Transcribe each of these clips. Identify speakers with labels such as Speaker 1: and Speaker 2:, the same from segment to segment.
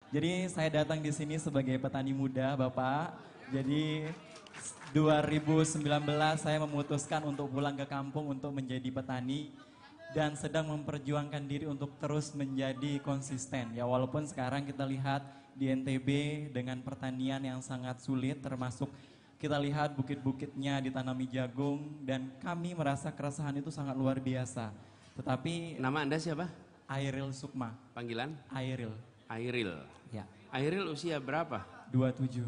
Speaker 1: Jadi saya datang di sini sebagai petani muda, Bapak. Jadi 2019 saya memutuskan untuk pulang ke kampung untuk menjadi petani dan sedang memperjuangkan diri untuk terus menjadi konsisten. Ya walaupun sekarang kita lihat di NTB dengan pertanian yang sangat sulit, termasuk kita lihat bukit-bukitnya ditanami jagung dan kami merasa keresahan itu sangat luar biasa. Tetapi
Speaker 2: Nama Anda siapa?
Speaker 1: Airil Sukma.
Speaker 2: Panggilan?
Speaker 1: Airil.
Speaker 2: Airil.
Speaker 1: Ya.
Speaker 2: Airil usia berapa?
Speaker 1: 27.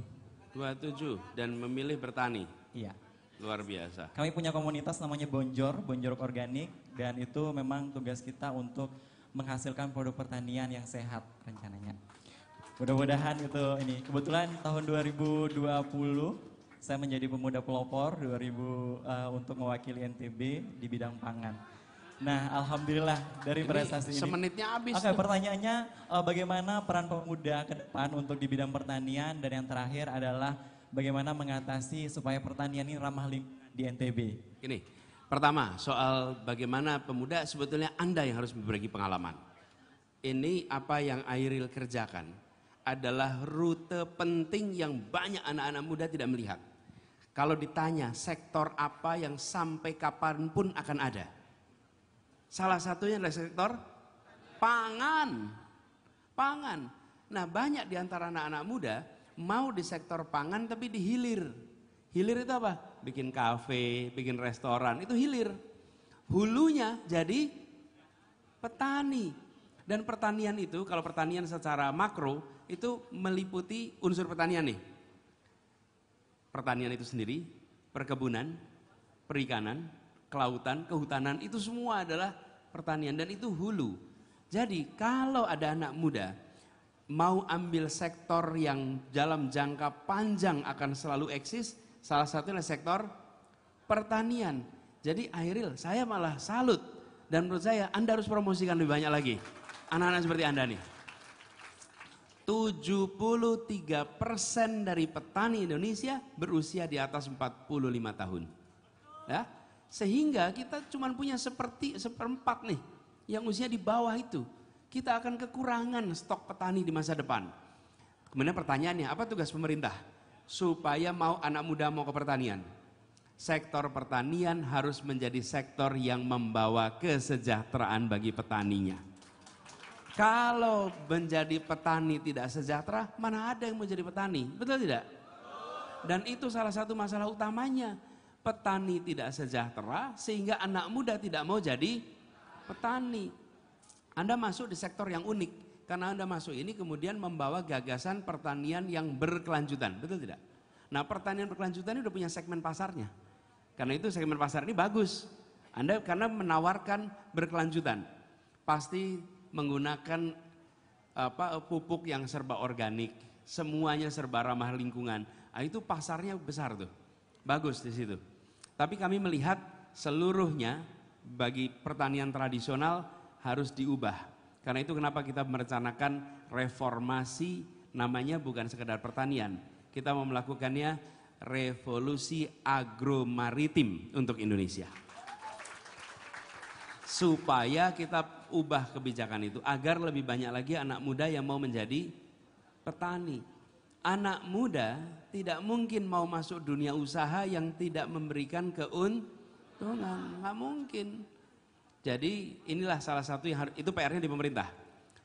Speaker 2: 27 dan memilih bertani.
Speaker 1: Iya.
Speaker 2: Luar biasa.
Speaker 1: Kami punya komunitas namanya Bonjor Organik dan itu memang tugas kita untuk menghasilkan produk pertanian yang sehat rencananya. Mudah-mudahan itu ini. Kebetulan tahun 2020 saya menjadi pemuda pelopor untuk mewakili NTB di bidang pangan. Nah, alhamdulillah dari prestasi ini.
Speaker 2: Semenitnya habis.
Speaker 1: Oke, pertanyaannya bagaimana peran pemuda ke depan untuk di bidang pertanian dan yang terakhir adalah bagaimana mengatasi supaya pertanian ini ramah lingkungan di NTB.
Speaker 2: Ini, pertama soal bagaimana pemuda sebetulnya Anda yang harus berbagi pengalaman. Ini apa yang Airil kerjakan adalah rute penting yang banyak anak-anak muda tidak melihat. Kalau ditanya sektor apa yang sampai kapanpun akan ada. Salah satunya adalah sektor pangan. Pangan. Nah banyak di antara anak-anak muda mau di sektor pangan tapi di hilir. Hilir itu apa? Bikin kafe, bikin restoran, itu hilir. Hulunya jadi petani. Dan pertanian itu, kalau pertanian secara makro, itu meliputi unsur pertanian nih. Pertanian itu sendiri, perkebunan, perikanan, kelautan, kehutanan, itu semua adalah pertanian dan itu hulu. Jadi kalau ada anak muda mau ambil sektor yang dalam jangka panjang akan selalu eksis, salah satunya sektor pertanian. Jadi Airil, saya malah salut dan menurut saya Anda harus promosikan lebih banyak lagi. Anak-anak seperti Anda nih. 73% dari petani Indonesia berusia di atas 45 tahun. Ya, sehingga kita cuma punya seperempat nih yang usia di bawah itu. Kita akan kekurangan stok petani di masa depan. Kemudian pertanyaannya, apa tugas pemerintah? Supaya anak muda mau ke pertanian. Sektor pertanian harus menjadi sektor yang membawa kesejahteraan bagi petaninya. Kalau menjadi petani tidak sejahtera, mana ada yang mau jadi petani? Betul tidak? Dan itu salah satu masalah utamanya. Petani tidak sejahtera sehingga anak muda tidak mau jadi petani. Anda masuk di sektor yang unik. Karena Anda masuk ini kemudian membawa gagasan pertanian yang berkelanjutan. Betul tidak? Nah pertanian berkelanjutan ini udah punya segmen pasarnya. Karena itu segmen pasar ini bagus. Anda karena menawarkan berkelanjutan. Pasti menggunakan pupuk yang serba organik, semuanya serba ramah lingkungan. Nah, itu pasarnya besar tuh, bagus di situ. Tapi kami melihat seluruhnya bagi pertanian tradisional harus diubah. Karena itu kenapa kita merencanakan reformasi, namanya bukan sekedar pertanian. Kita mau melakukannya revolusi agromaritim untuk Indonesia. Supaya kita ubah kebijakan itu agar lebih banyak lagi anak muda yang mau menjadi petani. Anak muda tidak mungkin mau masuk dunia usaha yang tidak memberikan keuntungan, nggak mungkin. Jadi inilah salah satu yang itu PR-nya di pemerintah.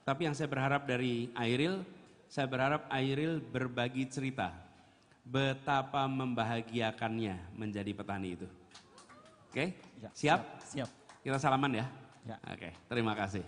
Speaker 2: Tapi yang saya berharap dari Airil, saya berharap Airil berbagi cerita betapa membahagiakannya menjadi petani itu. Oke?
Speaker 1: Ya,
Speaker 2: Siap?
Speaker 1: Siap.
Speaker 2: Kita salaman ya?
Speaker 1: Ya.
Speaker 2: Oke, terima kasih.